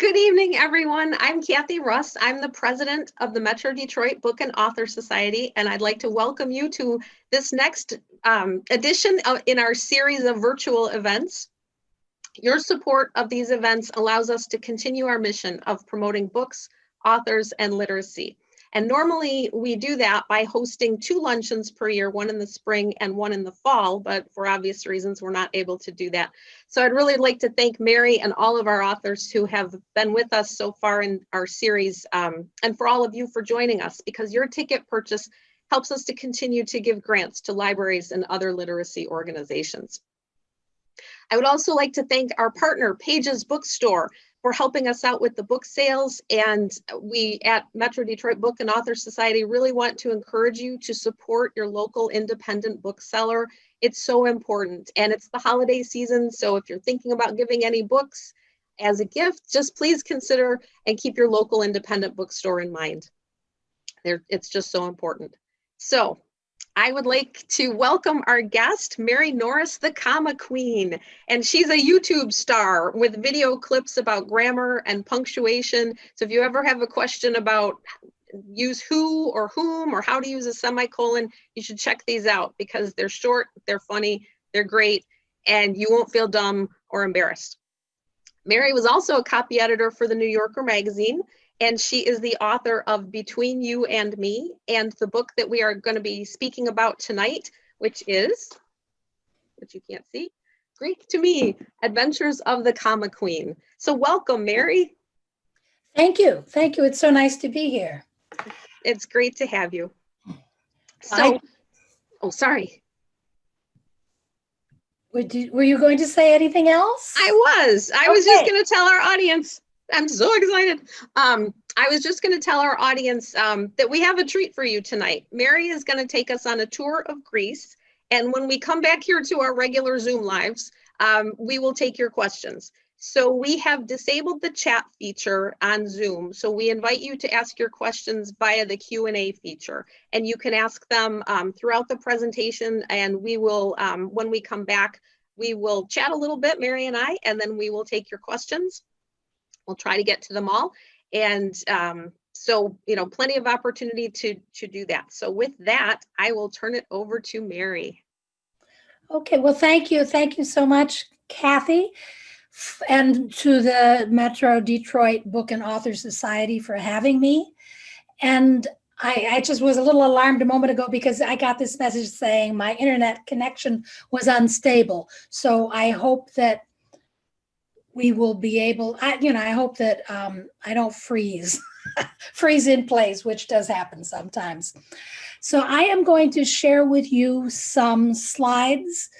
Good evening, everyone. I'm Cathy Russ. I'm the president of the Metro Detroit Book and Author Society, and I'd like to welcome you to this next edition in our series of virtual events. Your support of these events allows us to continue our mission of promoting books, authors, and literacy. And normally we do that by hosting 2 luncheons per year, one in the spring and one in the fall, but for obvious reasons, we're not able to do that. So I'd really like to thank Mary and all of our authors who have been with us so far in our series, and for all of you for joining us, because your ticket purchase helps us to continue to give grants to libraries and other literacy organizations. I would also like to thank our partner, Pages Bookstore, for helping us out with the book sales. And we at Metro Detroit Book and Author Society really want to encourage you to support your local independent bookseller. It's so important, and it's the holiday season. So if you're thinking about giving any books as a gift, just please consider and keep your local independent bookstore in mind. It's just so important. So I would like to welcome our guest, Mary Norris, the comma queen. And she's a YouTube star with video clips about grammar and punctuation. So if you ever have a question about use who or whom or how to use a semicolon, you should check these out because they're short, they're funny, they're great, and you won't feel dumb or embarrassed. Mary was also a copy editor for the New Yorker magazine, and she is the author of Between You and Me, and the book that we are going to be speaking about tonight, which is, which you can't see, Greek to Me, Adventures of the Comma Queen. So welcome, Mary. Thank you. Thank you. It's so nice to be here. It's great to have you. So, oh, sorry. Were you going to say anything else? I was just going to tell our audience. I'm so excited. I was just going to tell our audience that we have a treat for you tonight. Mary is going to take us on a tour of Greece. And when we come back here to our regular Zoom lives, we will take your questions. So we have disabled the chat feature on Zoom. So we invite you to ask your questions via the Q&A feature. And you can ask them throughout the presentation. And we will, when we come back, we will chat a little bit, Mary and I, and then we will take your questions. We'll try to get to them all. And so, you know, plenty of opportunity to do that. So with that, I will turn it over to Mary. Okay, well, thank you. Thank you so much, Cathy, and to the Metro Detroit Book and Author Society for having me. And I just was a little alarmed a moment ago because I got this message saying my internet connection was unstable. So I hope that we will be able, I hope that I don't freeze in place, which does happen sometimes. So I am going to share with you some slides,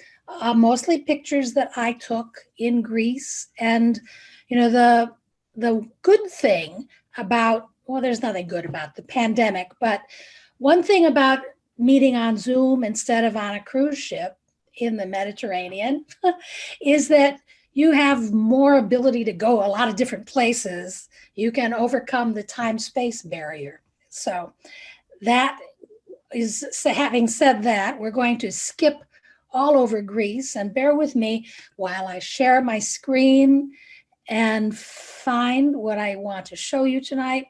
mostly pictures that I took in Greece. And, you know, the good thing about, well, there's nothing good about the pandemic, but one thing about meeting on Zoom instead of on a cruise ship in the Mediterranean is that you have more ability to go a lot of different places. You can overcome the time-space barrier. So that is, having said that, we're going to skip all over Greece, and bear with me while I share my screen and find what I want to show you tonight,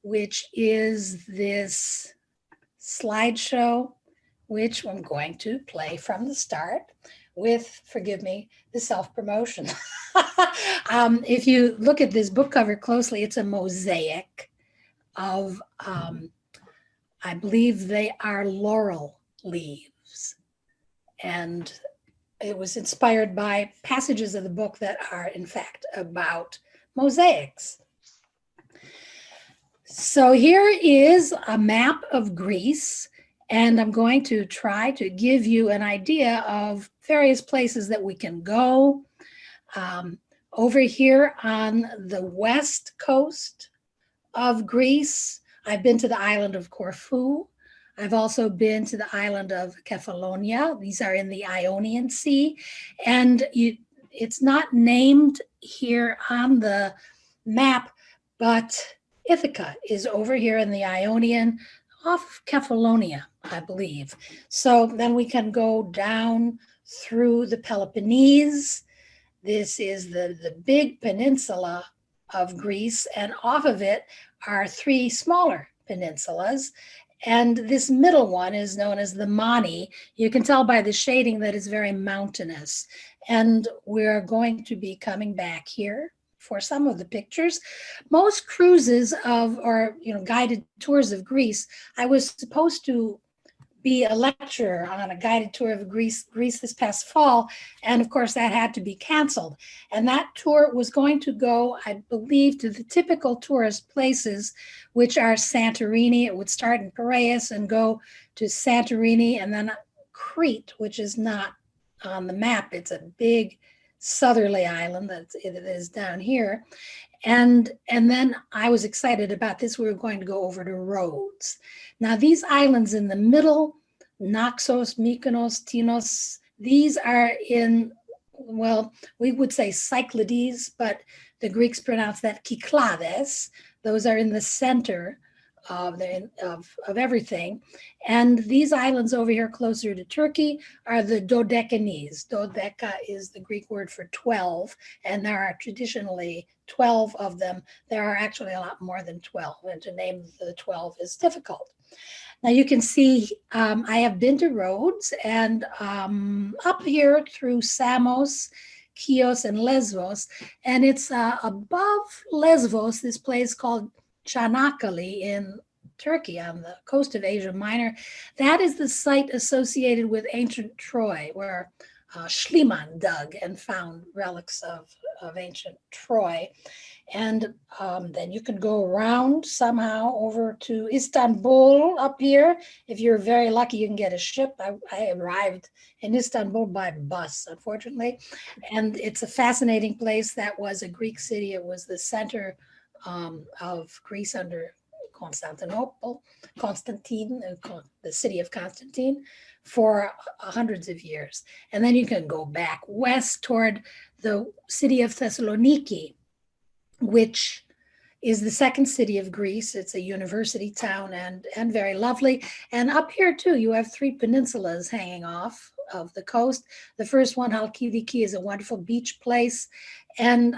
which is this slideshow, which I'm going to play from the start with, forgive me, the self-promotion. If you look at this book cover closely, it's a mosaic of, I believe they are laurel leaves. And it was inspired by passages of the book that are, in fact, about mosaics. So here is a map of Greece, and I'm going to try to give you an idea of various places that we can go. Over here on the west coast of Greece, I've been to the island of Corfu. I've also been to the island of Kefalonia. These are in the Ionian Sea. And it's not named here on the map, but Ithaca is over here in the Ionian off Kefalonia, I believe. So then we can go down through the Peloponnese. This is the big peninsula of Greece, and off of it are 3 smaller peninsulas. And this middle one is known as the Mani. You can tell by the shading that it's very mountainous. And we're going to be coming back here for some of the pictures. Most cruises or guided tours of Greece, I was supposed to be a lecturer on a guided tour of Greece this past fall. And of course that had to be canceled. And that tour was going to go, I believe, to the typical tourist places, which are Santorini. It would start in Piraeus and go to Santorini, and then Crete, which is not on the map. It's a big southerly island it is down here. And then I was excited about this. We were going to go over to Rhodes. Now, these islands in the middle, Naxos, Mykonos, Tinos, these are in, well, we would say Cyclades, but the Greeks pronounce that Kyklades. Those are in the center of everything. And these islands over here closer to Turkey are the Dodecanese. Dodeca is the Greek word for 12, and there are traditionally 12 of them. There are actually a lot more than 12, and to name the 12 is difficult. Now you can see I have been to Rhodes, and up here through Samos, Chios, and Lesvos, and it's above Lesvos, this place called Çanakkale in Turkey on the coast of Asia Minor. That is the site associated with ancient Troy, where Schliemann dug and found relics of ancient Troy. And then you can go around somehow over to Istanbul up here. If you're very lucky, you can get a ship. I arrived in Istanbul by bus, unfortunately. And it's a fascinating place. That was a Greek city. It was the center of Greece under Constantine, the city of Constantine, for hundreds of years. And then you can go back west toward the city of Thessaloniki, which is the second city of Greece. It's a university town and very lovely. And up here too, you have 3 peninsulas hanging off of the coast. The first one, Halkidiki, is a wonderful beach place. And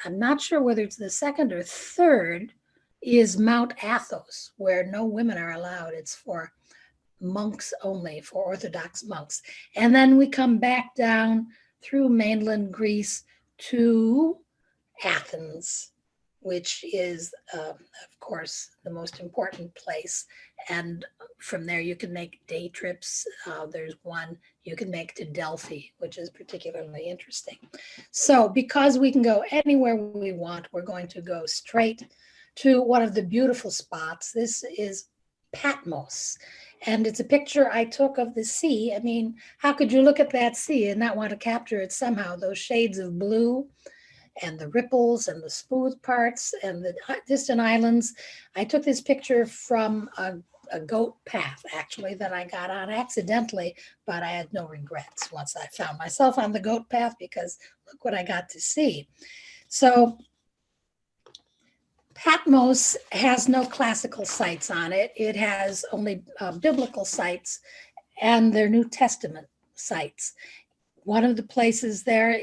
I'm not sure whether it's the second or third is Mount Athos, where no women are allowed. It's for monks only, for Orthodox monks. And then we come back down through mainland Greece to Athens, which is, of course, the most important place. And from there, you can make day trips. There's one you can make to Delphi, which is particularly interesting. So because we can go anywhere we want, we're going to go straight to one of the beautiful spots. This is Patmos. And it's a picture I took of the sea. I mean, how could you look at that sea and not want to capture it somehow? Those shades of blue and the ripples and the smooth parts and the distant islands. I took this picture from a goat path, actually, that I got on accidentally, but I had no regrets once I found myself on the goat path, because look what I got to see. So Patmos has no classical sites on it. It has only biblical sites and their New Testament sites. One of the places there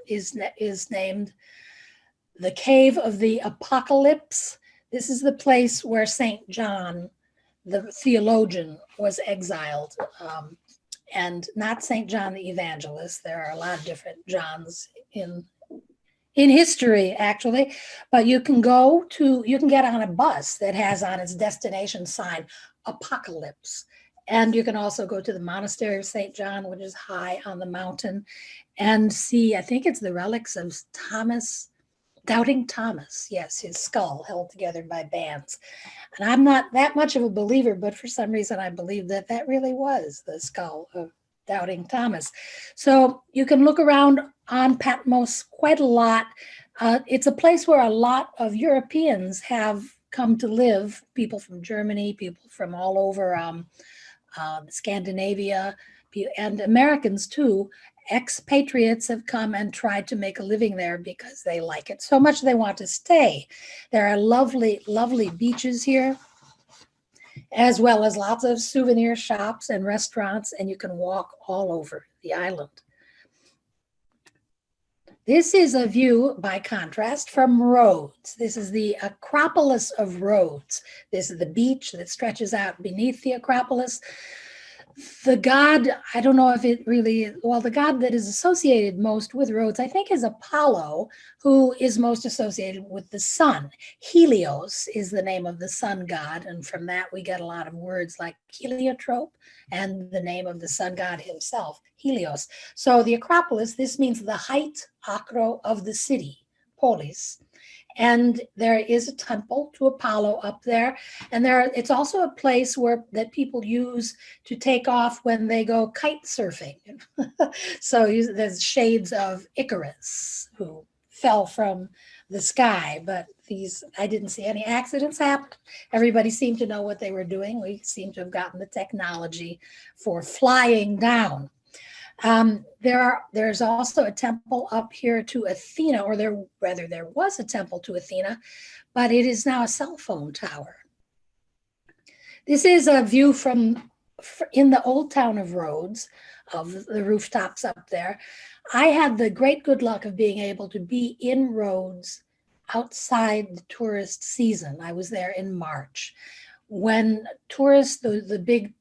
is named the Cave of the Apocalypse. This is the place where St. John, the theologian, was exiled, and not St. John the Evangelist. There are a lot of different Johns in history, actually, but you can get on a bus that has on its destination sign Apocalypse. And you can also go to the monastery of St. John, which is high on the mountain, and see, I think it's the relics of Doubting Thomas. Yes, his skull held together by bands. And I'm not that much of a believer, but for some reason I believe that really was the skull of Doubting Thomas. So you can look around on Patmos quite a lot. It's a place where a lot of Europeans have come to live, people from Germany, people from all over Scandinavia, and Americans too. Expatriates have come and tried to make a living there because they like it so much they want to stay. There are lovely, lovely beaches here, as well as lots of souvenir shops and restaurants, and you can walk all over the island. This is a view, by contrast, from Rhodes. This is the Acropolis of Rhodes. This is the beach that stretches out beneath the Acropolis. The god, I don't know if it really, well, the god that is associated most with Rhodes, I think, is Apollo, who is most associated with the sun. Helios is the name of the sun god, and from that we get a lot of words like heliotrope and the name of the sun god himself, Helios. So the Acropolis, this means the height, acro, of the city, polis. And there is a temple to Apollo up there. And it's also a place that people use to take off when they go kite surfing. So there's shades of Icarus who fell from the sky, but I didn't see any accidents happen. Everybody seemed to know what they were doing. We seem to have gotten the technology for flying down. There's also a temple up here to Athena, or there was a temple to Athena, but it is now a cell phone tower. This is a view from in the old town of Rhodes, of the rooftops up there. I had the great good luck of being able to be in Rhodes outside the tourist season. I was there in March when tourists, the big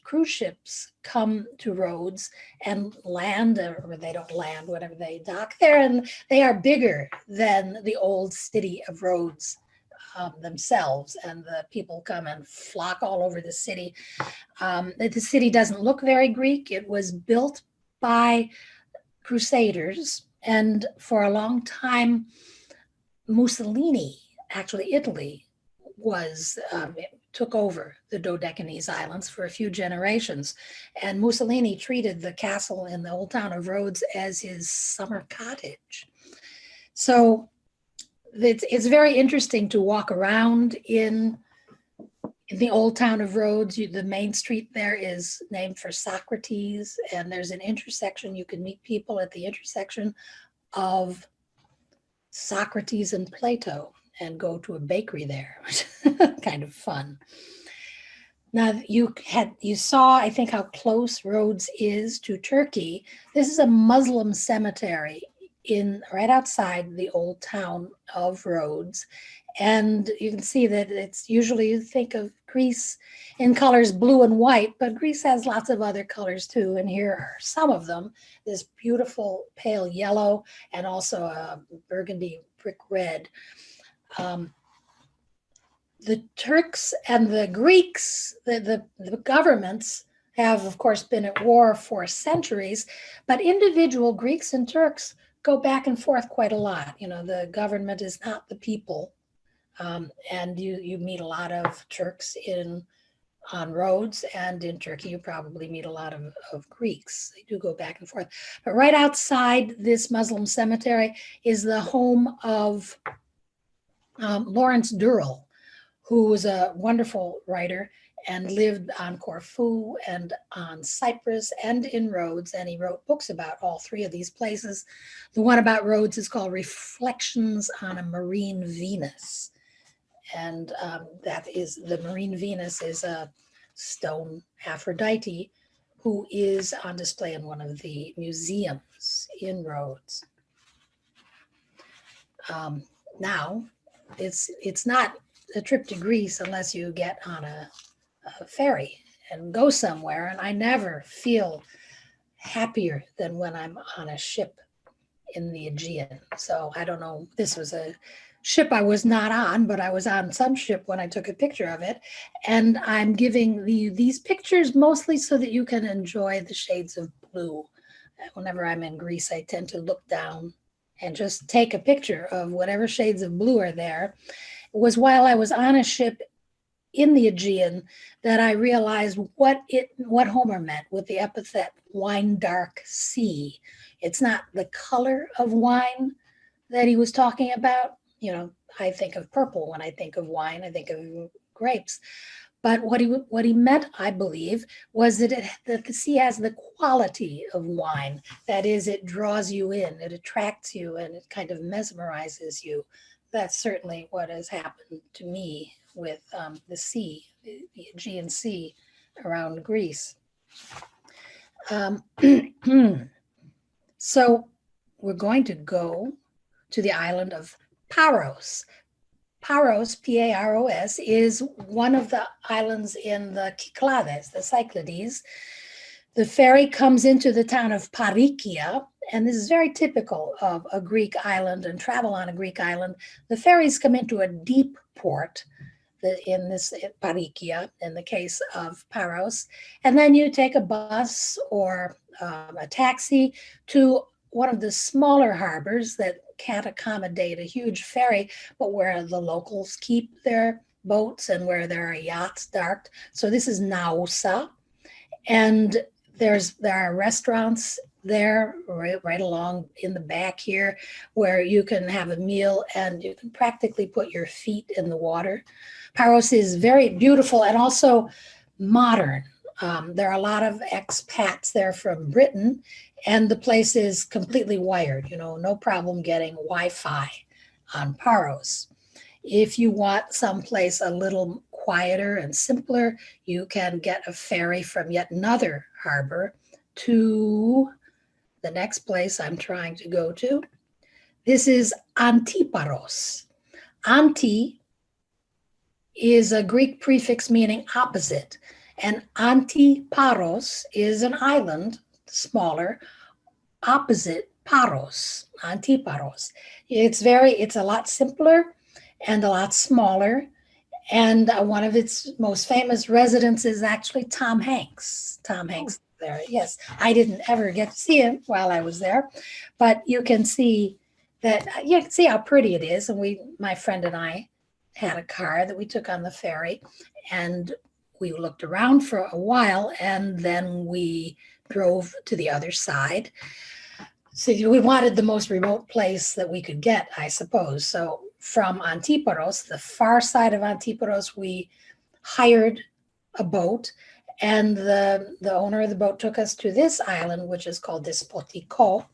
cruise ships come to Rhodes and land, or they don't land, whatever, they dock there, and they are bigger than the old city of Rhodes themselves, and the people come and flock all over the city. The city doesn't look very Greek. It was built by crusaders, and for a long time, Mussolini, actually Italy, took over the Dodecanese Islands for a few generations. And Mussolini treated the castle in the old town of Rhodes as his summer cottage. So it's very interesting to walk around in the old town of Rhodes. The main street there is named for Socrates, and there's an intersection. You can meet people at the intersection of Socrates and Plato and go to a bakery there. Kind of fun. Now you saw, I think, how close Rhodes is to Turkey. This is a Muslim cemetery right outside the old town of Rhodes. And you can see that it's usually, you think of Greece in colors blue and white, but Greece has lots of other colors too. And here are some of them: this beautiful pale yellow and also a burgundy brick red. The Turks and the Greeks, the governments have, of course, been at war for centuries, but individual Greeks and Turks go back and forth quite a lot. You know, the government is not the people. And you meet a lot of Turks on Rhodes, and in Turkey you probably meet a lot of Greeks. They do go back and forth. But right outside this Muslim cemetery is the home of Lawrence Durrell, who was a wonderful writer and lived on Corfu and on Cyprus and in Rhodes, and he wrote books about all three of these places. The one about Rhodes is called Reflections on a Marine Venus. And the Marine Venus is a stone Aphrodite who is on display in one of the museums in Rhodes. Now, it's not a trip to Greece unless you get on a ferry and go somewhere. And I never feel happier than when I'm on a ship in the Aegean. So I don't know, this was a ship I was not on, but I was on some ship when I took a picture of it. And I'm giving these pictures mostly so that you can enjoy the shades of blue. Whenever I'm in Greece, I tend to look down and just take a picture of whatever shades of blue are there. It was while I was on a ship in the Aegean that I realized what Homer meant with the epithet wine dark sea. It's not the color of wine that he was talking about. You know, I think of purple when I think of wine, I think of grapes. But what he meant, I believe, was that the sea has the quality of wine. That is, it draws you in, it attracts you, and it kind of mesmerizes you. That's certainly what has happened to me with the sea, the Aegean Sea around Greece. So we're going to go to the island of Paros. Paros, P-A-R-O-S, is one of the islands in the Cyclades, the Cyclades. The ferry comes into the town of Parikia, and this is very typical of a Greek island and travel on a Greek island. The ferries come into a deep port, in this Parikia, in the case of Paros, and then you take a bus or a taxi to one of the smaller harbors that can't accommodate a huge ferry, but where the locals keep their boats and where there are yachts docked. So this is Nausa, and there are restaurants there right along in the back here where you can have a meal and you can practically put your feet in the water. Paros is very beautiful and also modern. There are a lot of expats there from Britain, and the place is completely wired, no problem getting Wi-Fi on Paros. If you want someplace a little quieter and simpler, you can get a ferry from yet another harbor to the next place I'm trying to go to. This is Antiparos. Anti is a Greek prefix meaning opposite, and Antiparos is an island, smaller, opposite Paros, Antiparos. It's a lot simpler and a lot smaller. And one of its most famous residents is actually Tom Hanks. Tom Hanks there, yes. I didn't ever get to see him while I was there, but you can see how pretty it is. And my friend and I had a car that we took on the ferry, and we looked around for a while, and then we drove to the other side. So we wanted the most remote place that we could get, I suppose. So from Antiparos, the far side of Antiparos, we hired a boat, and the owner of the boat took us to this island, which is called Despotiko,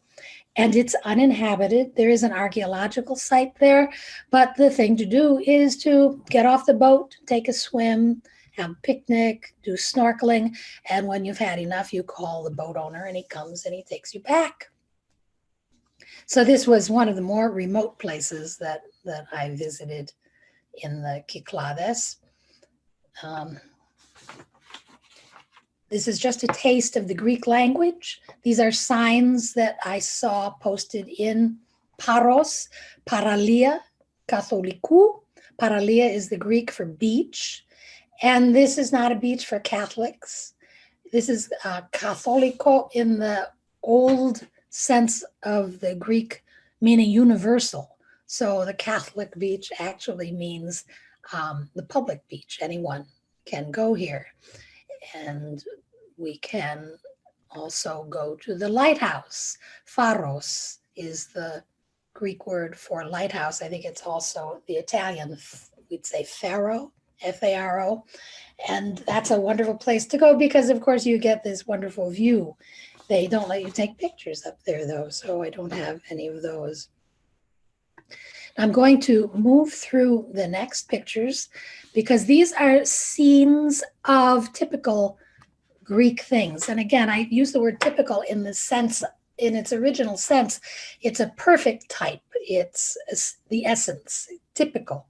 and it's uninhabited. There is an archaeological site there, but the thing to do is to get off the boat, take a swim, have a picnic, do snorkeling, and when you've had enough, you call the boat owner, and he comes and he takes you back. So this was one of the more remote places that I visited in the Cyclades. This is just a taste of the Greek language. These are signs that I saw posted in Paros, Paralia Katholikou. Paralia is the Greek for beach. And this is not a beach for Catholics. This is Katholiko in the old sense of the Greek, meaning universal. So the Catholic beach actually means the public beach. Anyone can go here. And we can also go to the lighthouse. Pharos is the Greek word for lighthouse. I think it's also the Italian, we'd say Faro, F-A-R-O. And that's a wonderful place to go because, of course, you get this wonderful view. They don't let you take pictures up there, though, so I don't have any of those. I'm going to move through the next pictures because these are scenes of typical Greek things. And again, I use the word typical in the sense, in its original sense, it's a perfect type. It's the essence, typical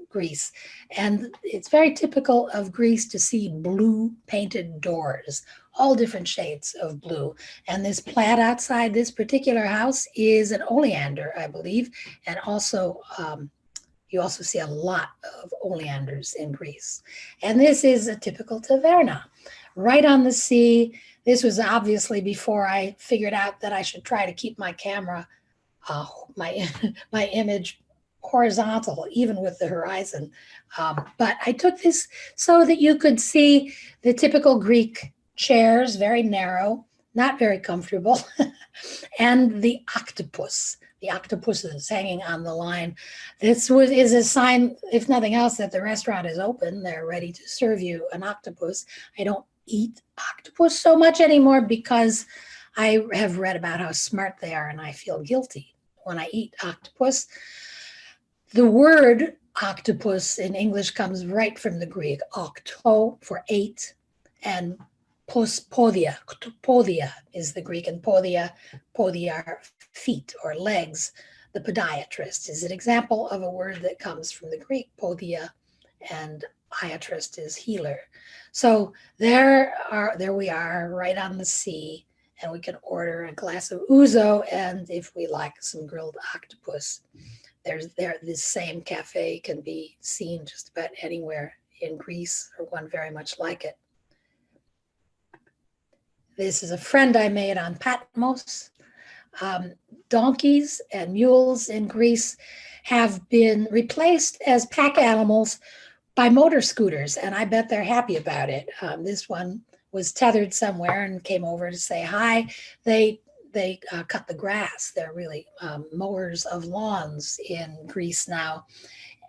Greece. And it's very typical of Greece to see blue painted doors, all different shades of blue. And this plant outside this particular house is an oleander, I believe. And also, you also see a lot of oleanders in Greece. And this is a typical taverna, right on the sea. This was obviously before I figured out that I should try to keep my camera, my image horizontal, even with the horizon. But I took this so that you could see the typical Greek chairs, very narrow, not very comfortable, and the octopus. The octopus is hanging on the line. This is a sign, if nothing else, that the restaurant is open. They're ready to serve you an octopus. I don't eat octopus so much anymore because I have read about how smart they are, and I feel guilty when I eat octopus. The word octopus in English comes right from the Greek, octo for 8, and podia. Podia is the Greek, and podia are feet or legs. The podiatrist is an example of a word that comes from the Greek, podia, and iatrist is healer. So there we are, right on the sea, and we can order a glass of ouzo, and if we like, some grilled octopus. This same cafe can be seen just about anywhere in Greece, or one very much like it. This is a friend I made on Patmos. Donkeys and mules in Greece have been replaced as pack animals by motor scooters, and I bet they're happy about it. This one was tethered somewhere and came over to say hi. They cut the grass. They're really mowers of lawns in Greece now.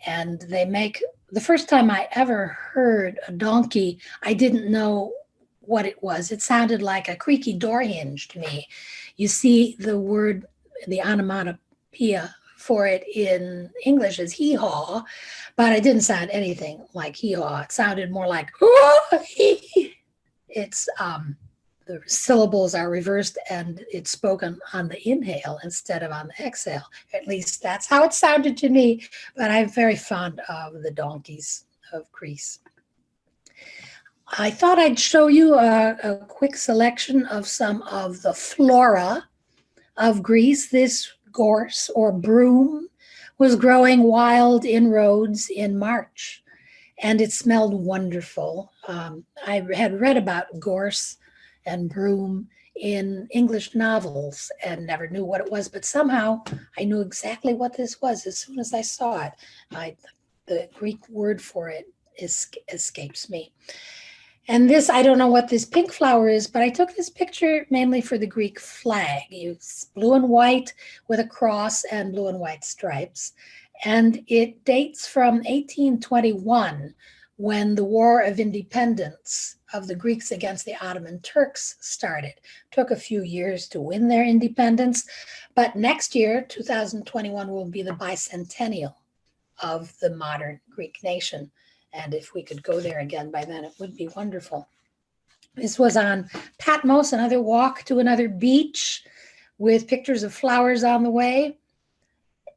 And they make, the first time I ever heard a donkey, I didn't know what it was. It sounded like a creaky door hinge to me. You see the word, the onomatopoeia for it in English is hee-haw, but it didn't sound anything like hee-haw. It sounded more like, it's, the syllables are reversed and it's spoken on the inhale instead of on the exhale. At least that's how it sounded to me, but I'm very fond of the donkeys of Greece. I thought I'd show you a quick selection of some of the flora of Greece. This gorse or broom was growing wild in roads in March, and it smelled wonderful. I had read about gorse and broom in English novels and never knew what it was, but somehow I knew exactly what this was as soon as I saw it. The Greek word for it escapes me. And this, I don't know what this pink flower is, but I took this picture mainly for the Greek flag. It's blue and white with a cross and blue and white stripes. And it dates from 1821, when the War of Independence of the Greeks against the Ottoman Turks started. It took a few years to win their independence, but next year, 2021, will be the bicentennial of the modern Greek nation. And if we could go there again by then, it would be wonderful. This was on Patmos, another walk to another beach with pictures of flowers on the way.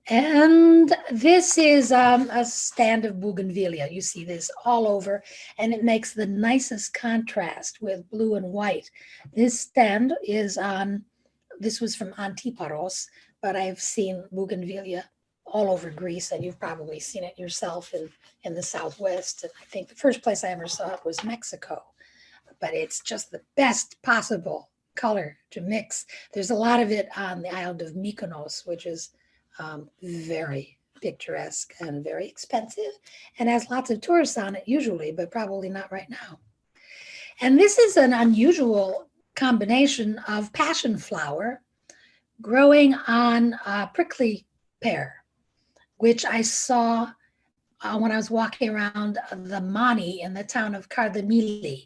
And this is a stand of bougainvillea. You see this all over, and it makes the nicest contrast with blue and white. This stand is on, this was from Antiparos, but I've seen bougainvillea all over Greece, and you've probably seen it yourself in the Southwest. And I think the first place I ever saw it was Mexico, but it's just the best possible color to mix. There's a lot of it on the island of Mykonos, which is very picturesque and very expensive and has lots of tourists on it usually, but probably not right now. And this is an unusual combination of passion flower growing on a prickly pear, which I saw when I was walking around the Mani in the town of Kardamili.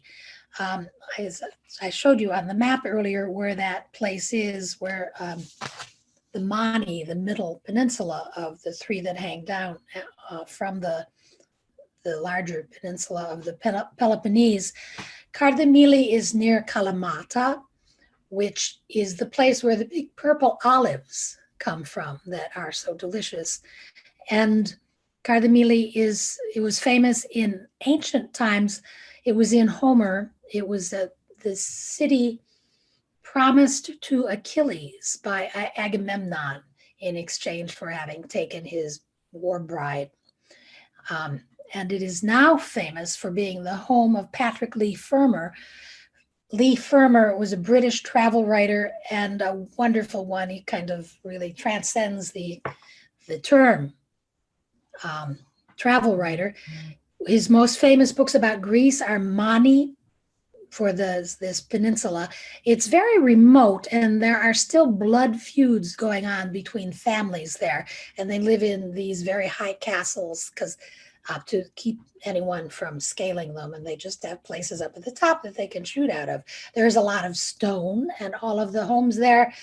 I showed you on the map earlier where that place is, where the Mani, the middle peninsula of the three that hang down from the larger peninsula of the Peloponnese. Kardamili is near Kalamata, which is the place where the big purple olives come from that are so delicious. And Kardamili it was famous in ancient times. It was in Homer. It was the city promised to Achilles by Agamemnon in exchange for having taken his war bride. And it is now famous for being the home of Patrick Leigh Fermor. Leigh Fermor was a British travel writer and a wonderful one. He kind of really transcends the term travel writer. His most famous books about Greece are Mani, for this peninsula. It's very remote, and there are still blood feuds going on between families there, and they live in these very high castles because to keep anyone from scaling them, and they just have places up at the top that they can shoot out of. There's a lot of stone, and all of the homes there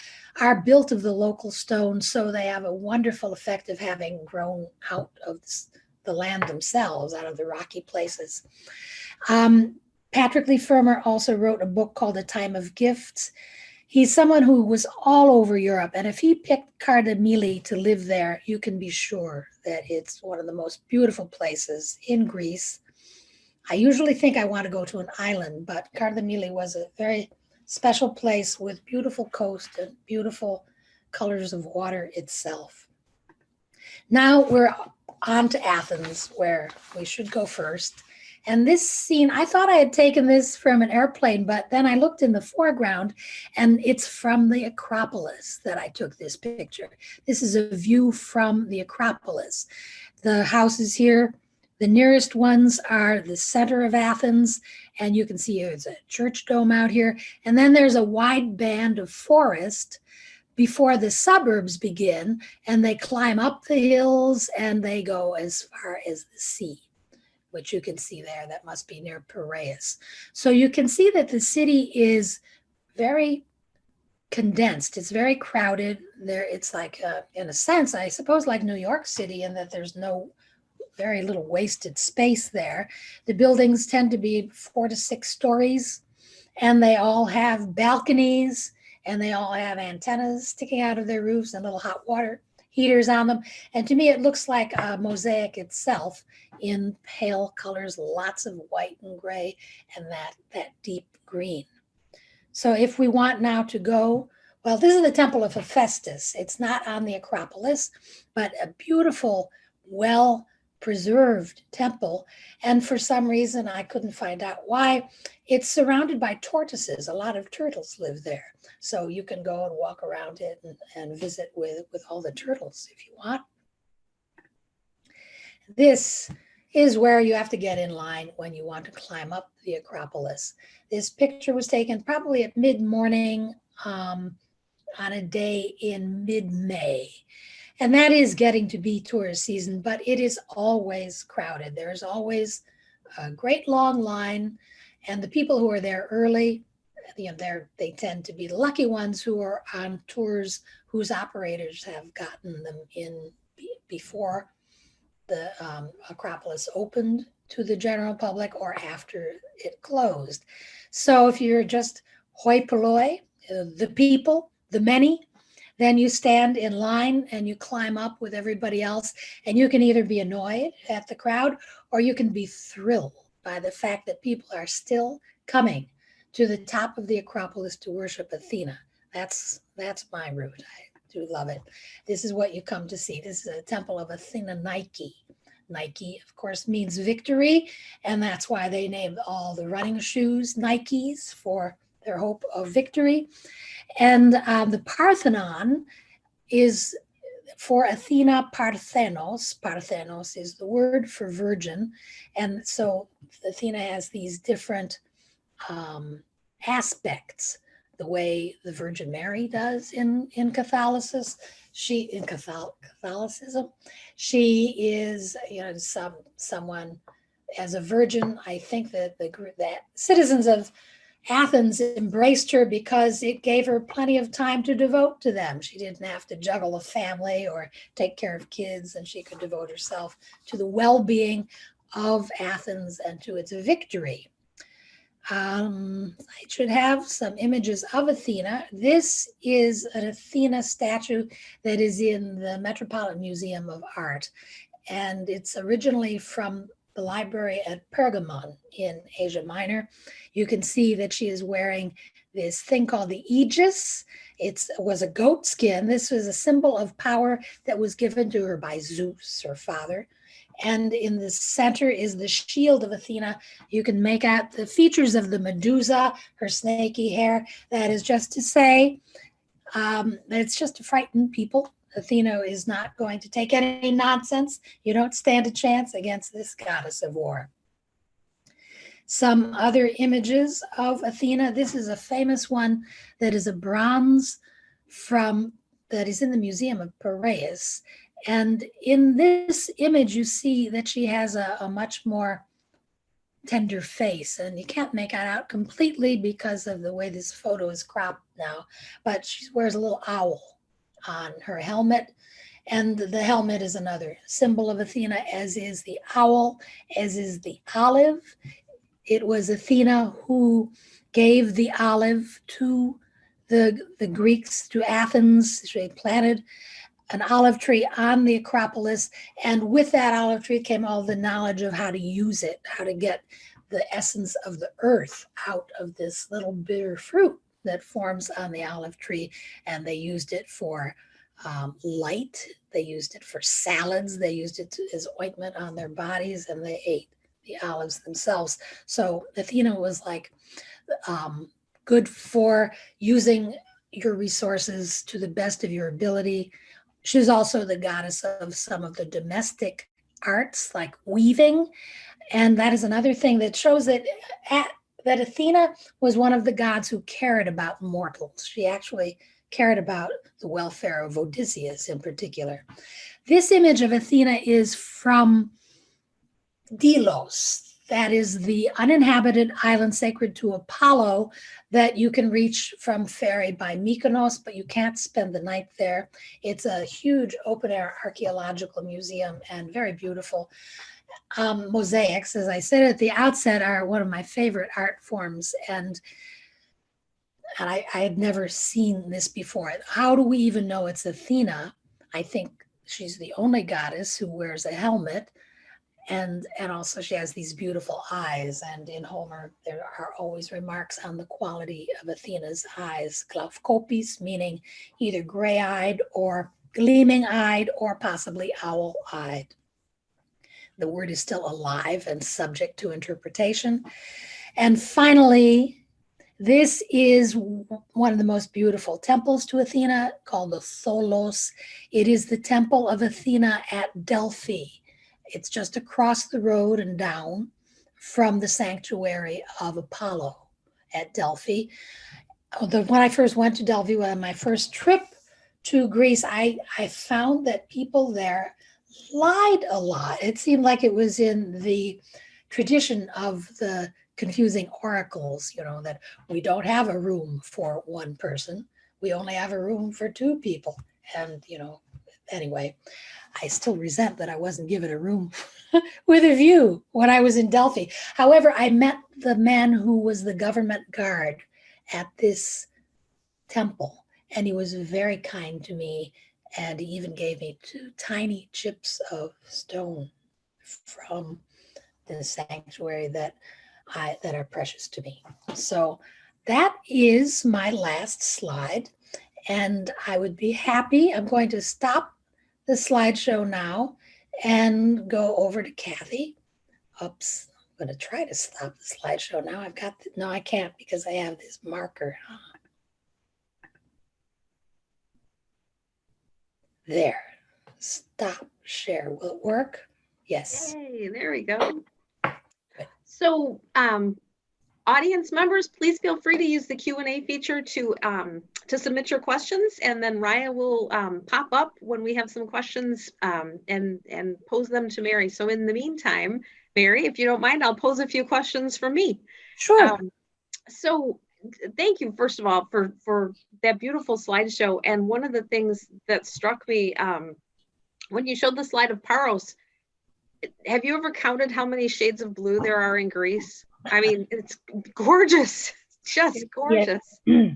are built of the local stone, so they have a wonderful effect of having grown out of the land themselves, out of the rocky places. Patrick Lee Firmer also wrote a book called A Time of Gifts. He's someone who was all over Europe, and if he picked Kardamili to live there, you can be sure that it's one of the most beautiful places in Greece. I usually think I want to go to an island, but Kardamili was a very special place with beautiful coast and beautiful colors of water itself. Now we're on to Athens, where we should go first. And this scene, I thought I had taken this from an airplane, but then I looked in the foreground and it's from the Acropolis that I took this picture. This is a view from the Acropolis. The houses here, the nearest ones are the center of Athens, and you can see there's a church dome out here. And then there's a wide band of forest before the suburbs begin, and they climb up the hills and they go as far as the sea, which you can see there. That must be near Piraeus. So you can see that the city is very condensed. It's very crowded. There, it's like, in a sense, I suppose, like New York City, in that there's very little wasted space there. The buildings tend to be 4 to 6 stories, and they all have balconies, and they all have antennas sticking out of their roofs and little hot water heaters on them. And to me, it looks like a mosaic itself in pale colors, lots of white and gray, and that deep green. So if we want now to go, well, this is the Temple of Hephaestus. It's not on the Acropolis, but a beautiful, well-preserved temple. And for some reason, I couldn't find out why, it's surrounded by tortoises. A lot of turtles live there. So you can go and walk around it and visit with all the turtles if you want. This is where you have to get in line when you want to climb up the Acropolis. This picture was taken probably at mid-morning on a day in mid-May. And that is getting to be tourist season, but it is always crowded. There's always a great long line, and the people who are there early, they tend to be the lucky ones who are on tours whose operators have gotten them in before the Acropolis opened to the general public or after it closed. So if you're just hoi polloi, the people, the many, then you stand in line and you climb up with everybody else, and you can either be annoyed at the crowd or you can be thrilled by the fact that people are still coming to the top of the Acropolis to worship Athena. That's my route. I do love it. This is what you come to see. This is a temple of Athena Nike. Nike, of course, means victory, and that's why they named all the running shoes Nikes, for their hope of victory. And the Parthenon is for Athena Parthenos. Parthenos is the word for virgin. And so Athena has these different aspects, the way the Virgin Mary does in Catholicism. Catholicism, she is, someone as a virgin. I think that that citizens of Athens embraced her because it gave her plenty of time to devote to them. She didn't have to juggle a family or take care of kids, and she could devote herself to the well-being of Athens and to its victory. I should have some images of Athena. This is an Athena statue that is in the Metropolitan Museum of Art, and it's originally from the library at Pergamon in Asia Minor. You can see that she is wearing this thing called the aegis. It was a goat skin. This was a symbol of power that was given to her by Zeus, her father. And in the center is the shield of Athena. You can make out the features of the Medusa, her snaky hair. That is just to say, it's just to frighten people. Athena is not going to take any nonsense. You don't stand a chance against this goddess of war. Some other images of Athena. This is a famous one that is a bronze that is in the Museum of Piraeus. And in this image, you see that she has a much more tender face, and you can't make it out completely because of the way this photo is cropped now, but she wears a little owl on her helmet, and the helmet is another symbol of Athena, as is the owl, as is the olive. It was Athena who gave the olive to the Greeks, to Athens. She planted an olive tree on the Acropolis, and with that olive tree came all the knowledge of how to use it, how to get the essence of the earth out of this little bitter fruit that forms on the olive tree. And they used it for light, they used it for salads, they used it as ointment on their bodies, and they ate the olives themselves. So Athena was like good for using your resources to the best of your ability. She was also the goddess of some of the domestic arts like weaving. And that is another thing that shows that that Athena was one of the gods who cared about mortals. She actually cared about the welfare of Odysseus in particular. This image of Athena is from Delos. That is the uninhabited island sacred to Apollo that you can reach from ferry by Mykonos, but you can't spend the night there. It's a huge open-air archaeological museum and very beautiful. Mosaics, as I said at the outset, are one of my favorite art forms, and I had never seen this before. How do we even know it's Athena? I think she's the only goddess who wears a helmet. And also she has these beautiful eyes. And in Homer, there are always remarks on the quality of Athena's eyes. Glaukopis, meaning either gray-eyed or gleaming-eyed or possibly owl-eyed. The word is still alive and subject to interpretation. And finally, this is one of the most beautiful temples to Athena, called the Tholos. It is the temple of Athena at Delphi. It's just across the road and down from the sanctuary of Apollo at Delphi. When I first went to Delphi, on my first trip to Greece, I found that people there lied a lot. It seemed like it was in the tradition of the confusing oracles, you know, that we don't have a room for one person. We only have a room for two people. And, you know, anyway, I still resent that I wasn't given a room with a view when I was in Delphi. However, I met the man who was the government guard at this temple, and he was very kind to me, and he even gave me 2 tiny chips of stone from the sanctuary that are precious to me. So that is my last slide, and I would be happy. I'm going to stop the slideshow now and go over to Cathy. Oops, I'm going to try to stop the slideshow now. No, I can't because I have this marker. There, stop share. Will it work? Yes. Hey, there we go. So audience members, please feel free to use the Q&A feature to submit your questions, and then Raya will pop up when we have some questions and pose them to Mary. So in the meantime, Mary, if you don't mind, I'll pose a few questions from me. Sure. So thank you, first of all, for that beautiful slideshow. And one of the things that struck me when you showed the slide of Paros, have you ever counted how many shades of blue there are in Greece? I mean, it's gorgeous, just gorgeous. Yeah.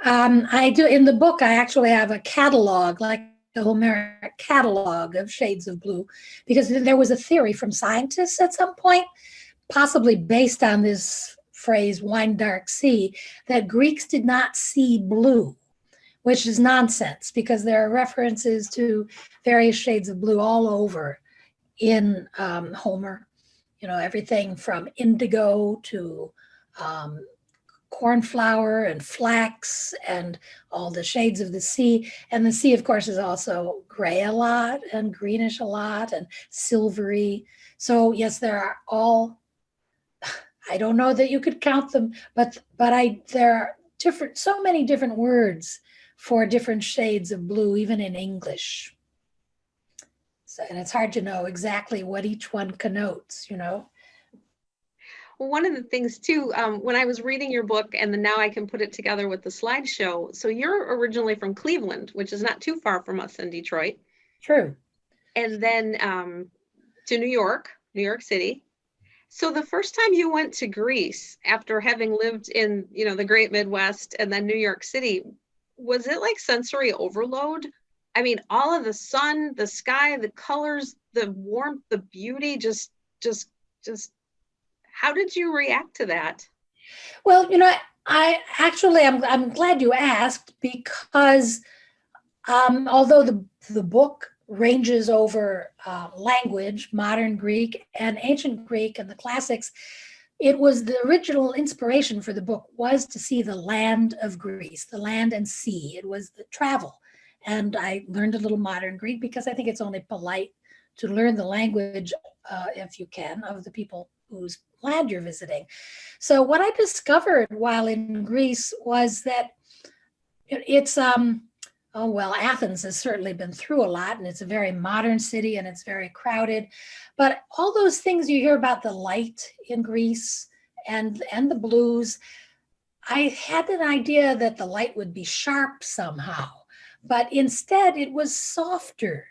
I do, in the book, I actually have a catalog, like a Homeric catalog of shades of blue, because there was a theory from scientists at some point, possibly based on this phrase, wine dark sea, that Greeks did not see blue, which is nonsense, because there are references to various shades of blue all over in Homer. You know, everything from indigo to cornflower and flax and all the shades of the sea. And the sea, of course, is also gray a lot and greenish a lot and silvery. So yes, there are all, I don't know that you could count them, but there are different, so many different words for different shades of blue, even in English. So, and it's hard to know exactly what each one connotes, you know. Well, one of the things too, when I was reading your book, and then now I can put it together with the slideshow. So you're originally from Cleveland, which is not too far from us in Detroit. True. And then to New York City. So the first time you went to Greece after having lived in, the great Midwest and then New York City, was it like sensory overload? I mean, all of the sun, the sky, the colors, the warmth, the beauty, just, just, how did you react to that? Well, I actually, I'm glad you asked because although the book ranges over language, modern Greek and ancient Greek and the classics, it was the original inspiration for the book was to see the land of Greece, the land and sea. It was the travel. And I learned a little modern Greek because I think it's only polite to learn the language, if you can, of the people whose land you're visiting. So what I discovered while in Greece was that it's oh, well, Athens has certainly been through a lot, and it's a very modern city and it's very crowded. But all those things you hear about the light in Greece and the blues, I had an idea that the light would be sharp somehow, but instead it was softer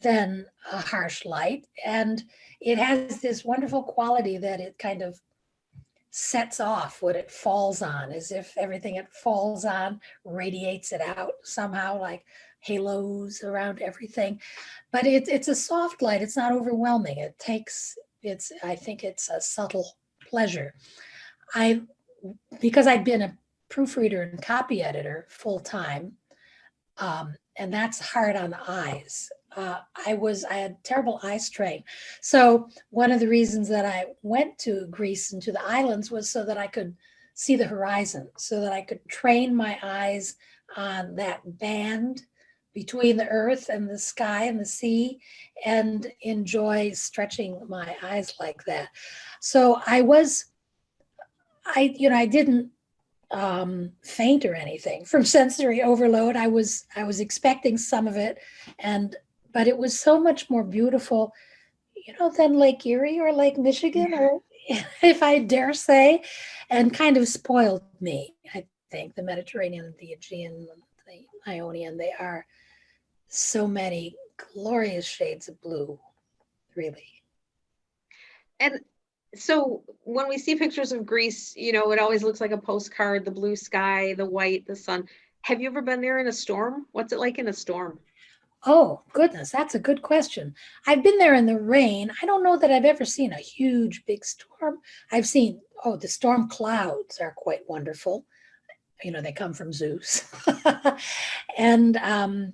than a harsh light. And it has this wonderful quality that it kind of sets off what it falls on, as if everything it falls on radiates it out somehow, like halos around everything. But it's a soft light. It's not overwhelming. I think it's a subtle pleasure. I Because I'd been a proofreader and copy editor full time, and that's hard on the eyes. I had terrible eye strain. So one of the reasons that I went to Greece and to the islands was so that I could see the horizon, so that I could train my eyes on that band between the earth and the sky and the sea and enjoy stretching my eyes like that. So I didn't faint or anything from sensory overload. I was expecting some of it, but it was so much more beautiful, than Lake Erie or Lake Michigan, or if I dare say, and kind of spoiled me. I think the Mediterranean, the Aegean, the Ionian, they are so many glorious shades of blue, really. And so when we see pictures of Greece, it always looks like a postcard, the blue sky, the white, the sun. Have you ever been there in a storm? What's it like in a storm? Oh, goodness, that's a good question. I've been there in the rain. I don't know that I've ever seen a huge, big storm. I've seen, the storm clouds are quite wonderful. They come from Zeus. and and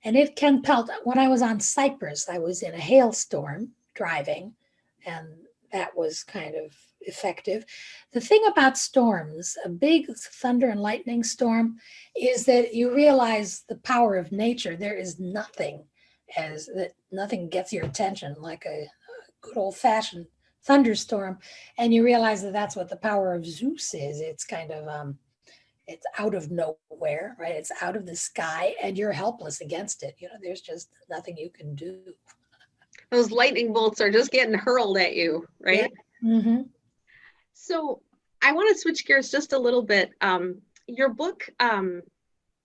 it can pelt. When I was on Cyprus, I was in a hailstorm driving, and that was kind of effective. The thing about storms, a big thunder and lightning storm, is that you realize the power of nature. There is nothing gets your attention like a good old fashioned thunderstorm. And you realize that that's what the power of Zeus is. It's kind of, it's out of nowhere, right? It's out of the sky and you're helpless against it. There's just nothing you can do. Those lightning bolts are just getting hurled at you, right? Yeah. Mm-hmm. So I want to switch gears just a little bit. Your book,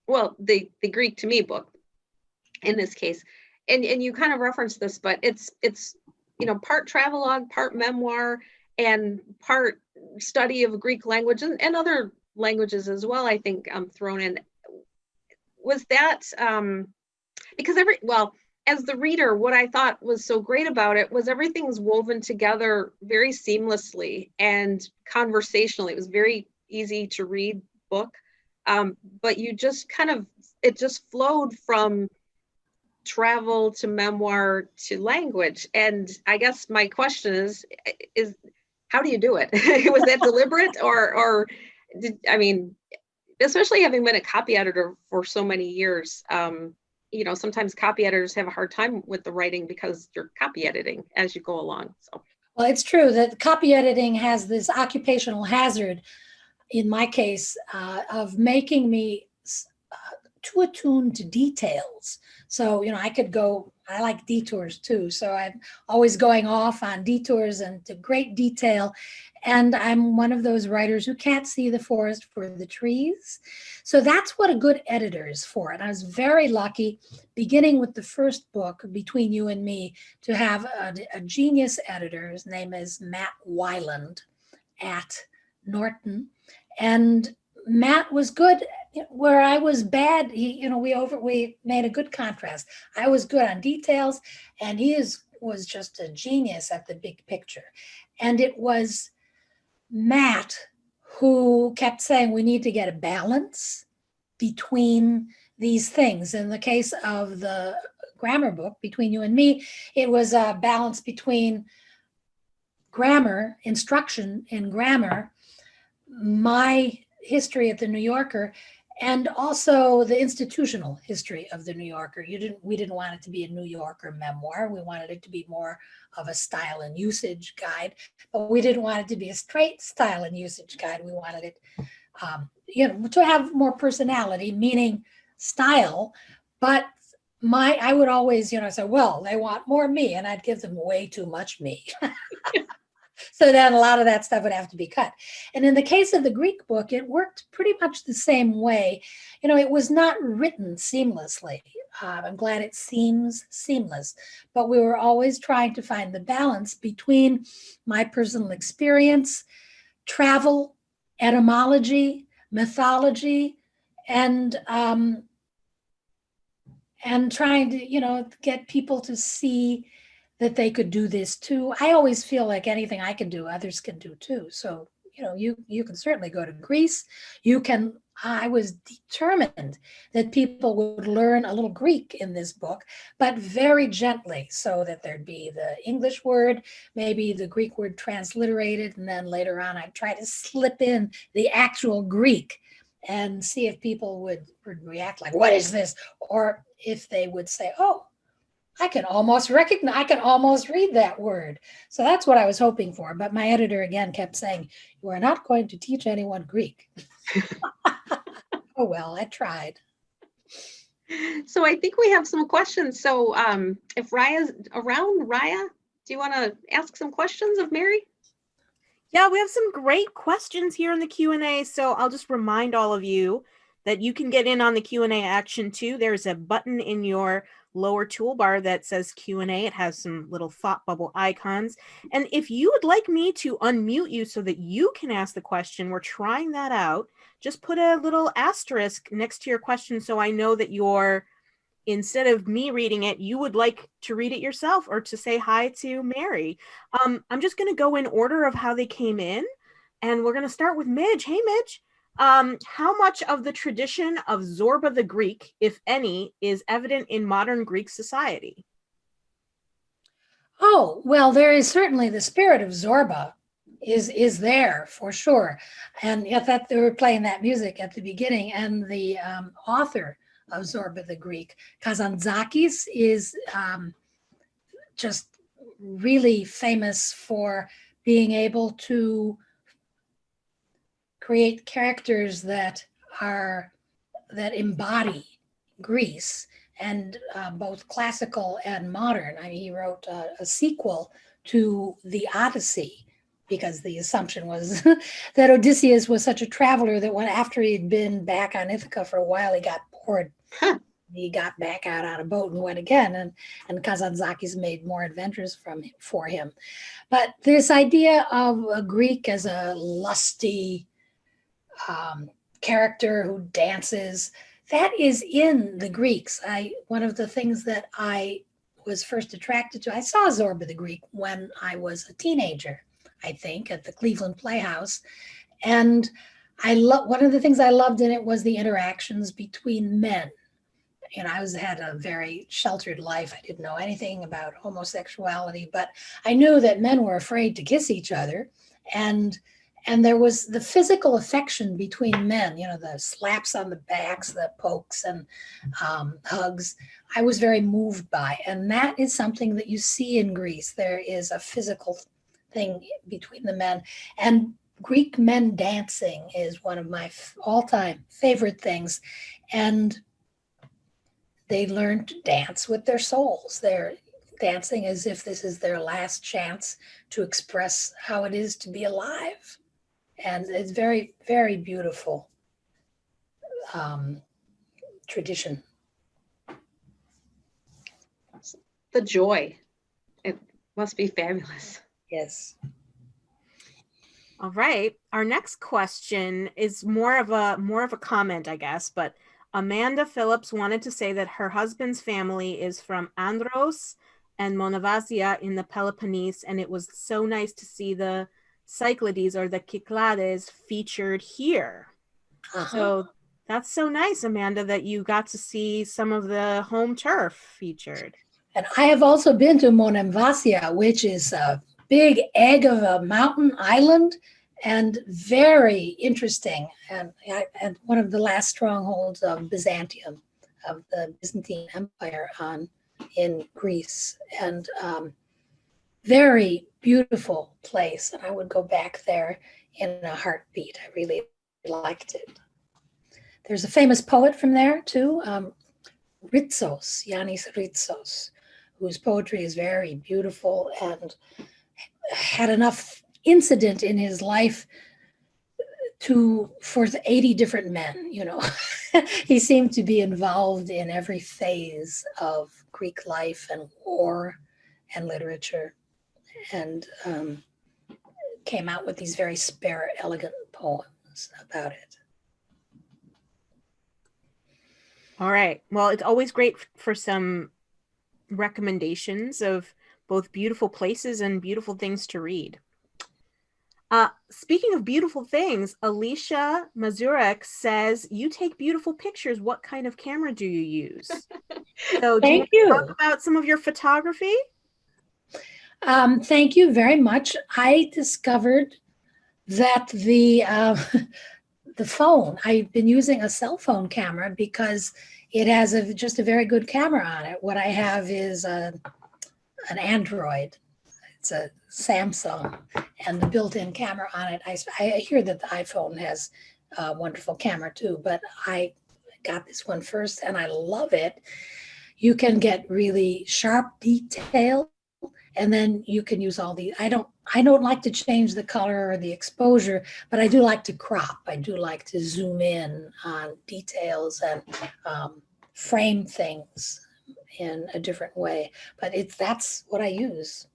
well, the Greek to me book in this case, and you kind of referenced this, but it's part travelogue, part memoir, and part study of Greek language and other languages as well, I think, thrown in. Was that because as the reader, what I thought was so great about it was everything's woven together very seamlessly and conversationally. It was very easy to read book, but you just it just flowed from travel to memoir to language. And I guess my question is how do you do it? Was that deliberate or especially having been a copy editor for so many years, sometimes copy editors have a hard time with the writing because you're copy editing as you go along. So, well, it's true that copy editing has this occupational hazard, in my case, of making me too attuned to details. So, I like detours too. So I'm always going off on detours and to great detail. And I'm one of those writers who can't see the forest for the trees. So that's what a good editor is for. And I was very lucky, beginning with the first book, Between You and Me, to have a genius editor. His name is Matt Weiland at Norton. And Matt was good where I was bad. We made a good contrast. I was good on details, and was just a genius at the big picture. And it was Matt who kept saying we need to get a balance between these things. In the case of the grammar book, Between You and Me, it was a balance between grammar, instruction in grammar, my history at the New Yorker, and also the institutional history of the New Yorker. We didn't want it to be a New Yorker memoir. We wanted it to be more of a style and usage guide, but we didn't want it to be a straight style and usage guide. We wanted it, to have more personality, meaning style. But I would always, say, well, they want more me, and I'd give them way too much me. So then a lot of that stuff would have to be cut. And in the case of the Greek book, it worked pretty much the same way. It was not written seamlessly. I'm glad it seems seamless, but we were always trying to find the balance between my personal experience, travel, etymology, mythology, and trying to, get people to see that they could do this too. I always feel like anything I can do, others can do too. So, you can certainly go to Greece. I was determined that people would learn a little Greek in this book, but very gently, so that there'd be the English word, maybe the Greek word transliterated, and then later on I'd try to slip in the actual Greek and see if people would react like, what is this? Or if they would say, oh, I can almost read that word. So that's what I was hoping for. But my editor again kept saying, you are not going to teach anyone Greek. Oh, well, I tried. So I think we have some questions. So if Raya's around, Raya, do you want to ask some questions of Mary? Yeah, we have some great questions here in the Q&A. So I'll just remind all of you that you can get in on the Q&A action too. There's a button in your lower toolbar that says Q&A. It has some little thought bubble icons. And if you would like me to unmute you so that you can ask the question, we're trying that out. Just put a little asterisk next to your question so I know that instead of me reading it, you would like to read it yourself or to say hi to Mary. I'm just going to go in order of how they came in. And we're going to start with Midge. Hey, Midge. How much of the tradition of Zorba the Greek, if any, is evident in modern Greek society? Oh, well, there is certainly the spirit of Zorba is there for sure. And I thought they were playing that music at the beginning. And the author of Zorba the Greek, Kazantzakis, is just really famous for being able to create characters that embody Greece, and both classical and modern. I mean, he wrote a sequel to the Odyssey, because the assumption was that Odysseus was such a traveler that after he'd been back on Ithaca for a while, he got bored. He got back out on a boat and went again, and Kazantzakis made more adventures for him. But this idea of a Greek as a lusty character who dances, that is in the Greeks. One of the things that I was first attracted to, I saw Zorba the Greek when I was a teenager, I think, at the Cleveland Playhouse. And one of the things I loved in it was the interactions between men. I had a very sheltered life. I didn't know anything about homosexuality, but I knew that men were afraid to kiss each other. And there was the physical affection between men, the slaps on the backs, the pokes and hugs. I was very moved by. And that is something that you see in Greece. There is a physical thing between the men. And Greek men dancing is one of my all-time favorite things. And they learn to dance with their souls. They're dancing as if this is their last chance to express how it is to be alive. And it's very, very beautiful tradition. The joy. It must be fabulous. Yes. All right. Our next question is more of a comment, I guess, but Amanda Phillips wanted to say that her husband's family is from Andros and Monovasia in the Peloponnese, and it was so nice to see the Cyclades or the Cyclades featured here. So that's so nice, Amanda, that you got to see some of the home turf featured. And I have also been to Monemvasia, which is a big egg of a mountain island and very interesting, and one of the last strongholds of Byzantium, of the Byzantine Empire in Greece, and very beautiful place. And I would go back there in a heartbeat. I really liked it. There's a famous poet from there too, Ritsos, Yanis Ritsos, whose poetry is very beautiful and had enough incident in his life for 80 different men, you know. He seemed to be involved in every phase of Greek life and war and literature, and came out with these very spare, elegant poems about it. All right. Well, it's always great for some recommendations of both beautiful places and beautiful things to read. Speaking of beautiful things, Alicia Mazurek says, you take beautiful pictures. What kind of camera do you use? So Thank you. Talk about some of your photography? Thank you very much. I discovered that the phone, I've been using a cell phone camera because it has just a very good camera on it. What I have is an Android. It's a Samsung, and the built-in camera on it. I hear that the iPhone has a wonderful camera too, but I got this one first and I love it. You can get really sharp detail, and then you can use all the, I don't like to change the color or the exposure, but I do like to crop. I do like to zoom in on details and frame things in a different way. But that's what I use.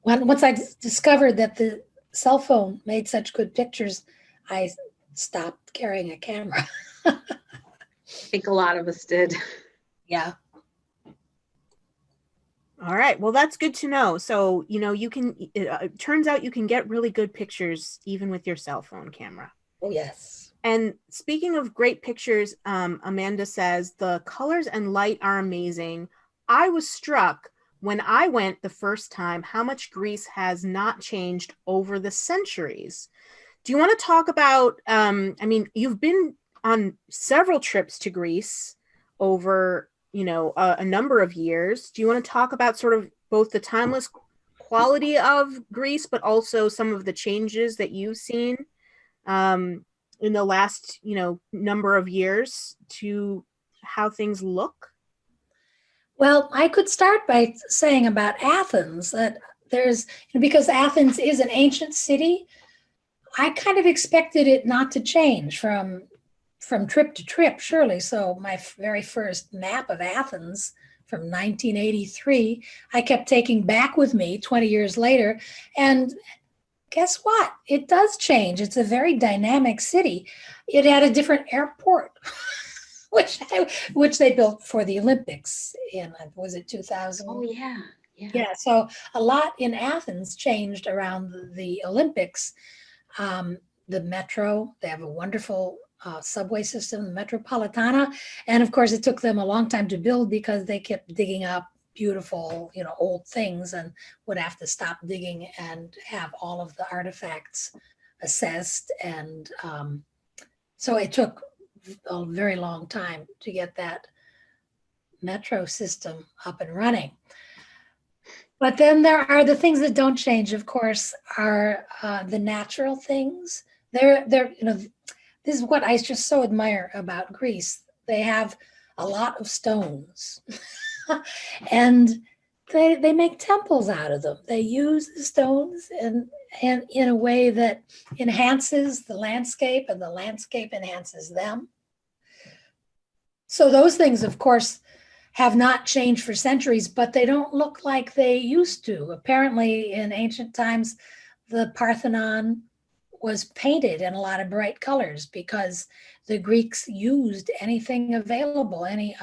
Once I discovered that the cell phone made such good pictures, I stopped carrying a camera. I think a lot of us did. Yeah. All right. Well, that's good to know. So, you know, it turns out you can get really good pictures even with your cell phone camera. Oh, yes. And speaking of great pictures, Amanda says, the colors and light are amazing. I was struck when I went the first time how much Greece has not changed over the centuries. Do you want to talk about, I mean, you've been on several trips to Greece over, you know, a number of years. Do you want to talk about sort of both the timeless quality of Greece, but also some of the changes that you've seen in the last, you know, number of years to how things look? Well, I could start by saying about Athens that because Athens is an ancient city, I kind of expected it not to change from trip to trip, surely. So my very first map of Athens from 1983, I kept taking back with me 20 years later. And guess what? It does change. It's a very dynamic city. It had a different airport, which they built for the Olympics in, was it 2000? Oh, yeah. Yeah, so a lot in Athens changed around the Olympics. The metro, they have a wonderful subway system, the Metropolitana. And of course, it took them a long time to build because they kept digging up beautiful, you know, old things and would have to stop digging and have all of the artifacts assessed. And so it took a very long time to get that metro system up and running. But then there are the things that don't change, of course, are the natural things. They're, you know, this is what I just so admire about Greece. They have a lot of stones. And they make temples out of them. They use the stones and in a way that enhances the landscape, and the landscape enhances them. So those things, of course, have not changed for centuries, but they don't look like they used to. Apparently, in ancient times, the Parthenon was painted in a lot of bright colors because the Greeks used anything available, any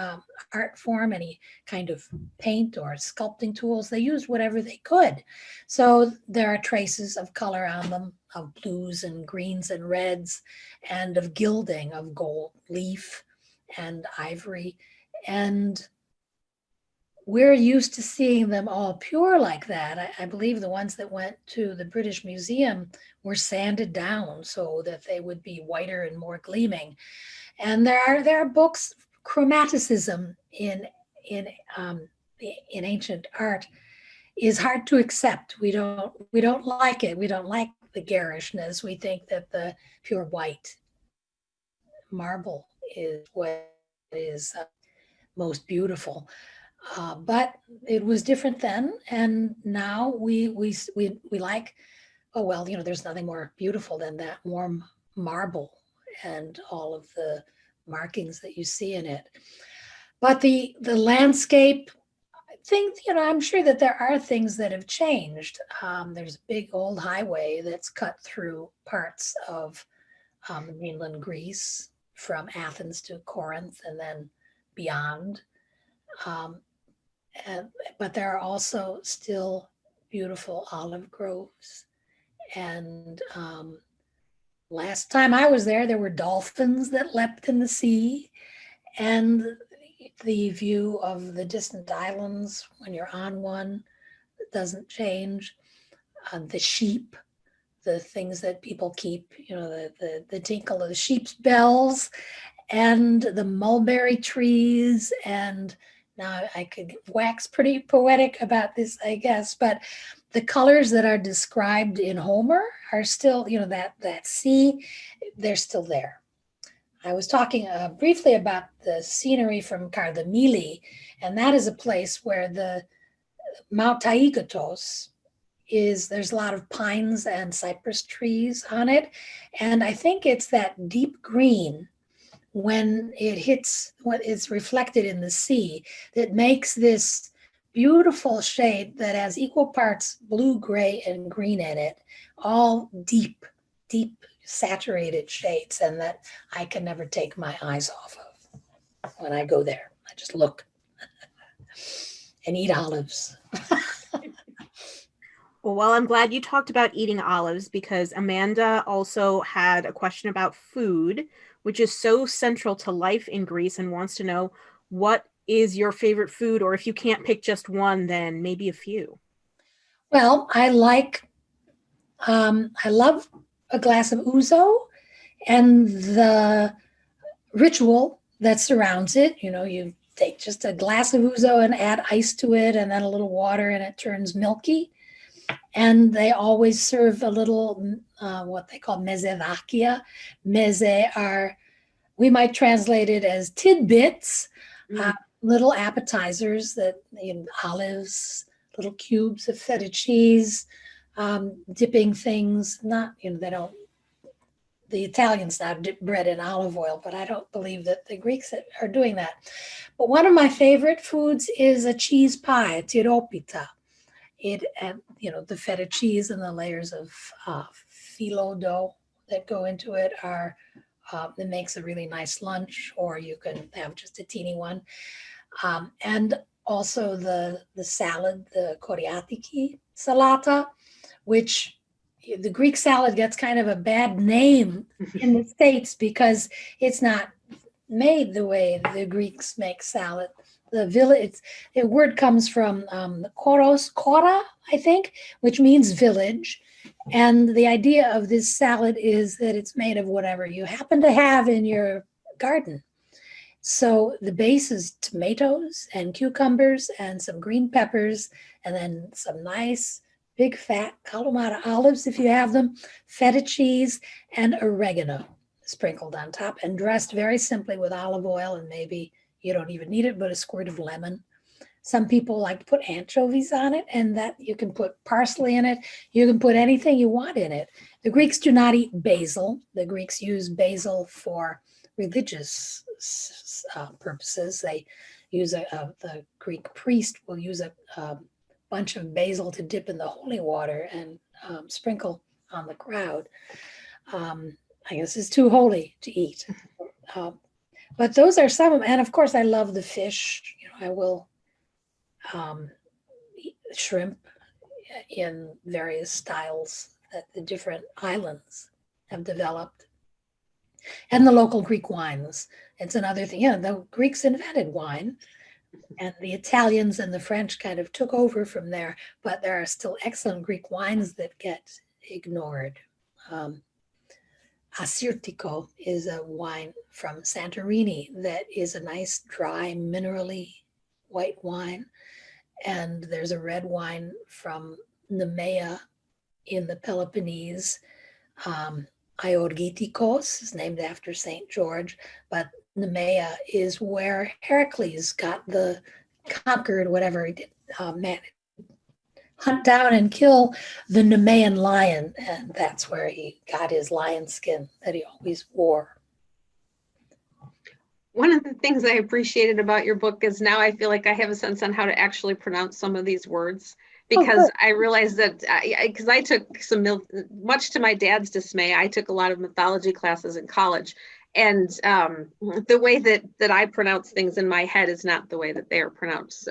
art form, any kind of paint or sculpting tools. They used whatever they could. So there are traces of color on them, of blues and greens and reds, and of gilding, of gold leaf and ivory. And we're used to seeing them all pure like that. I believe the ones that went to the British Museum were sanded down so that they would be whiter and more gleaming. And there are books. Chromaticism in ancient art is hard to accept. We don't like it. We don't like the garishness. We think that the pure white marble is what is most beautiful. But it was different then, and now we like, oh well, there's nothing more beautiful than that warm marble and all of the markings that you see in it. But the landscape, I think, I'm sure that there are things that have changed. There's a big old highway that's cut through parts of mainland Greece, from Athens to Corinth and then beyond. But there are also still beautiful olive groves. And last time I was there were dolphins that leapt in the sea. And the view of the distant islands when you're on one doesn't change. The sheep, the things that people keep, the tinkle of the sheep's bells, and the mulberry trees. And now I could wax pretty poetic about this, I guess, but the colors that are described in Homer are still, that sea, they're still there. I was talking briefly about the scenery from Kardamili, and that is a place where the Mount Taygetos there's a lot of pines and cypress trees on it. And I think it's that deep green when it hits what is reflected in the sea that makes this beautiful shade that has equal parts blue, gray, and green in it, all deep saturated shades, and that I can never take my eyes off of when I go there. I just look and eat olives. Well, I'm glad you talked about eating olives, because Amanda also had a question about food, which is so central to life in Greece, and wants to know, what is your favorite food? Or if you can't pick just one, then maybe a few. Well, I love a glass of ouzo and the ritual that surrounds it. You take just a glass of ouzo and add ice to it and then a little water and it turns milky. And they always serve a little, what they call mezevakia. Meze are, we might translate it as tidbits, little appetizers that, olives, little cubes of feta cheese, dipping things. Not, they don't, the Italians now dip bread in olive oil, but I don't believe that the Greeks are doing that. But one of my favorite foods is a cheese pie, tiropita. It, the feta cheese and the layers of phyllo dough that go into it it makes a really nice lunch, or you can have just a teeny one. And also the salad, the koriatiki salata, which the Greek salad gets kind of a bad name in the States because it's not made the way the Greeks make salad. The word comes from kora, I think, which means village. And the idea of this salad is that it's made of whatever you happen to have in your garden. So the base is tomatoes and cucumbers and some green peppers, and then some nice big fat Kalamata olives if you have them, feta cheese, and oregano sprinkled on top, and dressed very simply with olive oil and maybe, You don't even need it, but a squirt of lemon. Some people like to put anchovies on it, and that you can put parsley in it. You can put anything you want in it. The Greeks do not eat basil. The Greeks use basil for religious purposes. They use the Greek priest will use a bunch of basil to dip in the holy water and sprinkle on the crowd. I guess it's too holy to eat. But those are some of them. And of course, I love the fish. I will shrimp in various styles that the different islands have developed. And the local Greek wines. It's another thing. The Greeks invented wine, and the Italians and the French kind of took over from there, but there are still excellent Greek wines that get ignored. Assyrtiko is a wine from Santorini that is a nice, dry, minerally white wine. And there's a red wine from Nemea in the Peloponnese. Iorgitikos is named after St. George, but Nemea is where Heracles conquered whatever he did, hunt down and kill the Nemean lion, and that's where he got his lion skin that he always wore. One of the things I appreciated about your book is now I feel like I have a sense on how to actually pronounce some of these words, because I realized that because I took much to my dad's dismay, I took a lot of mythology classes in college, and the way that I pronounce things in my head is not the way that they are pronounced.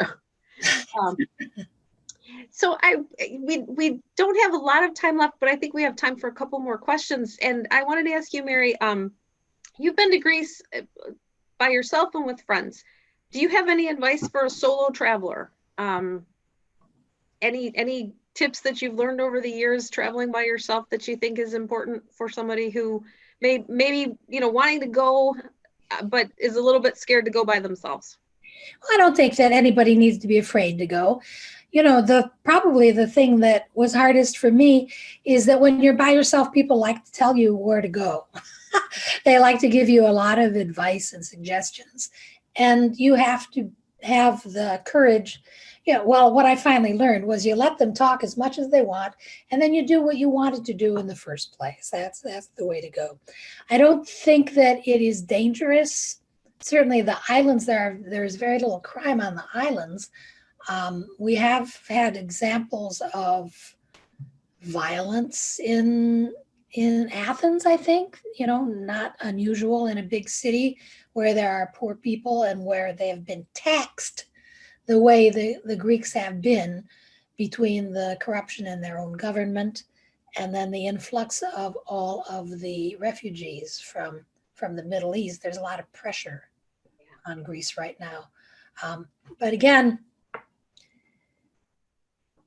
So we don't have a lot of time left, but I think we have time for a couple more questions. And I wanted to ask you, Mary, you've been to Greece by yourself and with friends. Do you have any advice for a solo traveler? Any tips that you've learned over the years traveling by yourself that you think is important for somebody who maybe wanting to go, but is a little bit scared to go by themselves? Well, I don't think that anybody needs to be afraid to go. Probably the thing that was hardest for me is that when you're by yourself, people like to tell you where to go. They like to give you a lot of advice and suggestions, and you have to have the courage. Well, what I finally learned was you let them talk as much as they want, and then you do what you wanted to do in the first place. That's the way to go. I don't think that it is dangerous. Certainly the islands, there's very little crime on the islands. We have had examples of violence in Athens, I think, not unusual in a big city where there are poor people and where they have been taxed the way the Greeks have been, between the corruption in their own government and then the influx of all of the refugees from the Middle East. There's a lot of pressure on Greece right now. But again,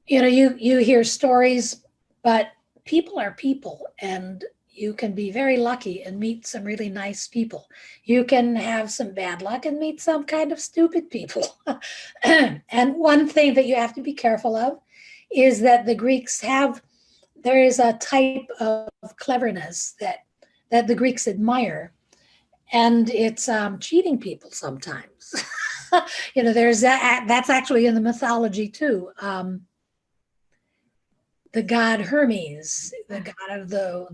you hear stories, but people are people, and you can be very lucky and meet some really nice people. You can have some bad luck and meet some kind of stupid people. And one thing that you have to be careful of is that the Greeks there is a type of cleverness that the Greeks admire, and it's cheating people sometimes. There's that's actually in the mythology too. The god Hermes, the god of the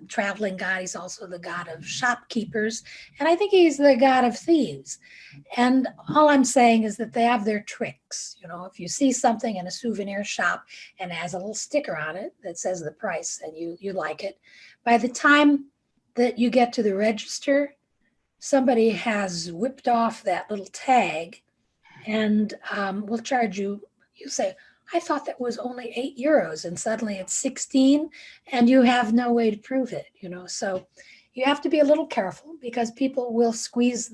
traveling god, he's also the god of shopkeepers, and I think he's the god of thieves. And all I'm saying is that they have their tricks. If you see something in a souvenir shop and it has a little sticker on it that says the price and you like it, by the time that you get to the register, somebody has whipped off that little tag and will charge you. You say, I thought that was only €8, and suddenly it's 16, and you have no way to prove it, So you have to be a little careful, because people will squeeze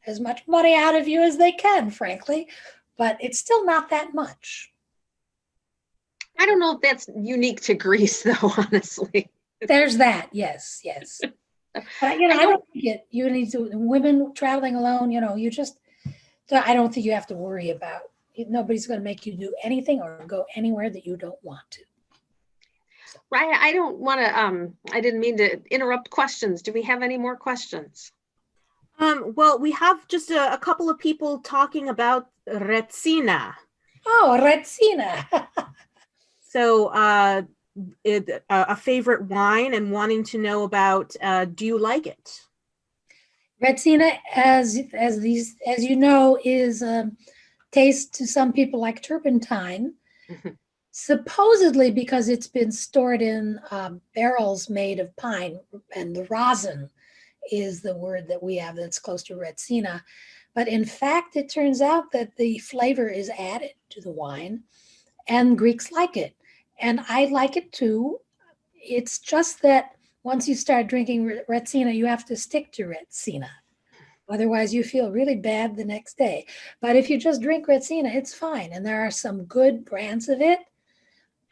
as much money out of you as they can, frankly, but it's still not that much. I don't know if that's unique to Greece, though, honestly. There's that, yes. But, I don't think you need to, women traveling alone, I don't think you have to worry about. Nobody's going to make you do anything or go anywhere that you don't want to. Right. I don't want to, I didn't mean to interrupt questions. Do we have any more questions? Well, we have just a couple of people talking about Retsina. Oh, Retsina. So a favorite wine and wanting to know about, do you like it? Retsina, as you know, is taste to some people like turpentine. Supposedly because it's been stored in barrels made of pine, and the rosin is the word that we have that's close to Retsina. But in fact, it turns out that the flavor is added to the wine, and Greeks like it. And I like it too. It's just that once you start drinking Retsina, you have to stick to Retsina. Otherwise, you feel really bad the next day. But if you just drink Retsina, it's fine. And there are some good brands of it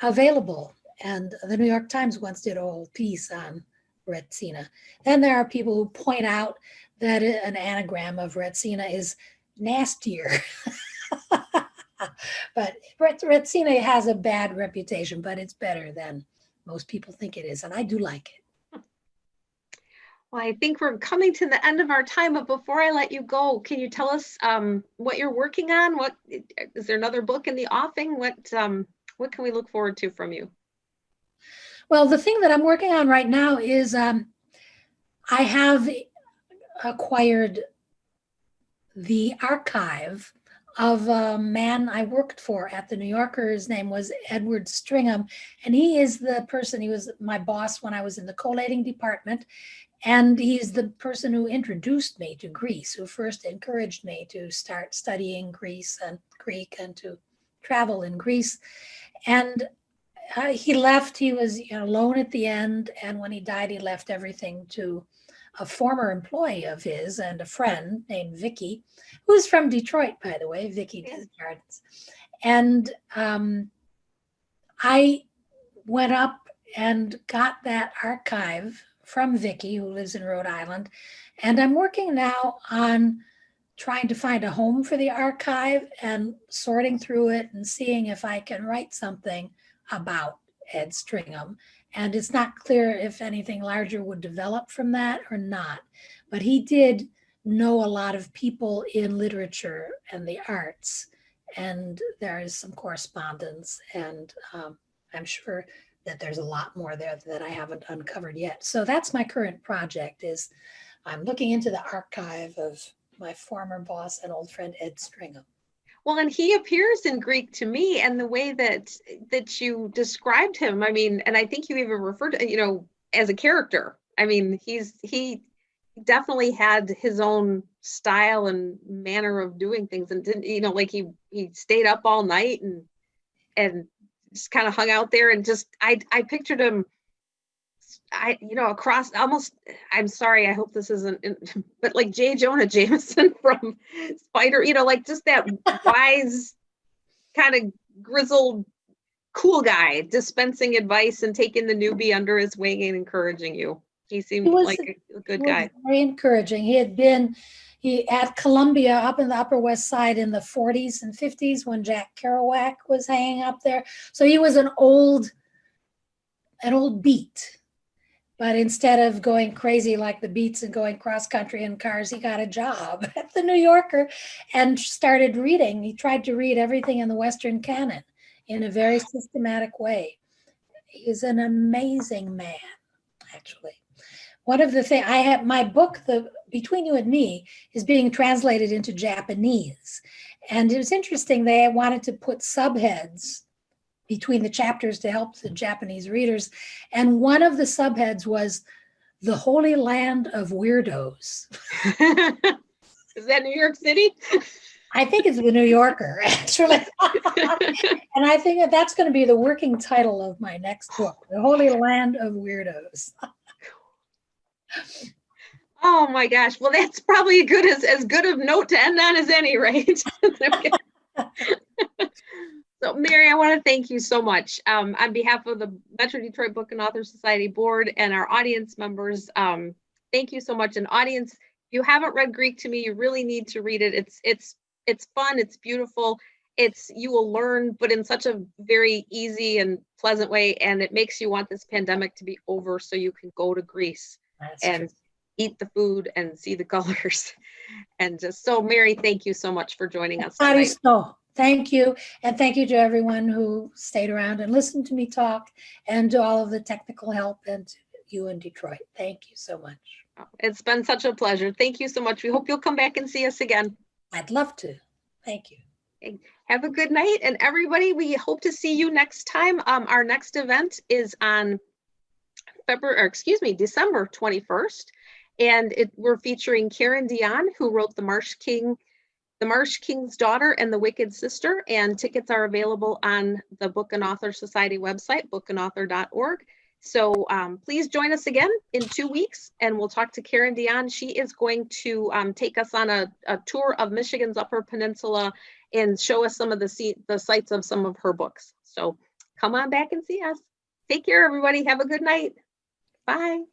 available. And the New York Times once did a whole piece on Retsina. Then there are people who point out that an anagram of Retsina is nastier. But Retsina has a bad reputation, but it's better than most people think it is. And I do like it. Well, I think we're coming to the end of our time, but before I let you go, can you tell us what you're working on? What is there another book in the offing? What can we look forward to from you? Well, the thing that I'm working on right now is I have acquired the archive of a man I worked for at the New Yorker. His name was Edward Stringham, and he is the person, he was my boss when I was in the collating department. And he's the person who introduced me to Greece, who first encouraged me to start studying Greece and Greek and to travel in Greece. And he left, he was alone at the end. And when he died, he left everything to a former employee of his and a friend named Vicky, who's from Detroit, by the way, Vicky Desjardins. And I went up and got that archive from Vicky, who lives in Rhode Island. And I'm working now on trying to find a home for the archive and sorting through it and seeing if I can write something about Ed Stringham. And it's not clear if anything larger would develop from that or not. But he did know a lot of people in literature and the arts. And there is some correspondence. And I'm sure that there's a lot more there that I haven't uncovered yet. So that's my current project, is I'm looking into the archive of my former boss and old friend, Ed Stringham. Well, and he appears in Greek to me, and the way that you described him, I mean, and I think you even referred to, as a character. I mean, he definitely had his own style and manner of doing things, and didn't, like he stayed up all night and just kind of hung out there, and just I pictured him across almost, I'm sorry, I hope this isn't, but like J. Jonah Jameson from Spider, like just that wise, kind of grizzled, cool guy dispensing advice and taking the newbie under his wing and encouraging you. He seemed like a good guy. Very encouraging. He had been at Columbia up in the Upper West Side in the 40s and 50s when Jack Kerouac was hanging up there. So he was an old beat. But instead of going crazy like the Beats and going cross country in cars, he got a job at the New Yorker and started reading. He tried to read everything in the Western canon in a very systematic way. He's an amazing man, actually. One of the things I have, my book, Between You and Me, is being translated into Japanese. And it was interesting, they wanted to put subheads between the chapters to help the Japanese readers. And one of the subheads was The Holy Land of Weirdos. Is that New York City? I think it's the New Yorker, actually. And I think that's going to be the working title of my next book, The Holy Land of Weirdos. Oh my gosh. Well, that's probably as good a note to end on as any, right? So Mary, I want to thank you so much on behalf of the Metro Detroit Book and Author Society Board and our audience members. Thank you so much. And audience, if you haven't read Greek to Me, you really need to read it. It's fun. It's beautiful. You will learn, but in such a very easy and pleasant way. And it makes you want this pandemic to be over so you can go to Greece and eat the food and see the colors. And just so, Mary, thank you so much for joining us Patty tonight. Stoll, thank you. And thank you to everyone who stayed around and listened to me talk, and to all of the technical help, and to you in Detroit. Thank you so much. It's been such a pleasure. Thank you so much. We hope you'll come back and see us again. I'd love to. Thank you. Have a good night. And everybody, we hope to see you next time. Our next event is on December 21st. And we're featuring Karen Dion, who wrote The Marsh King's Daughter and the Wicked Sister. And tickets are available on the Book and Author Society website, bookandauthor.org. So please join us again in 2 weeks, and we'll talk to Karen Dion. She is going to take us on a tour of Michigan's Upper Peninsula and show us some of the sites of some of her books. So come on back and see us. Take care, everybody. Have a good night. Bye.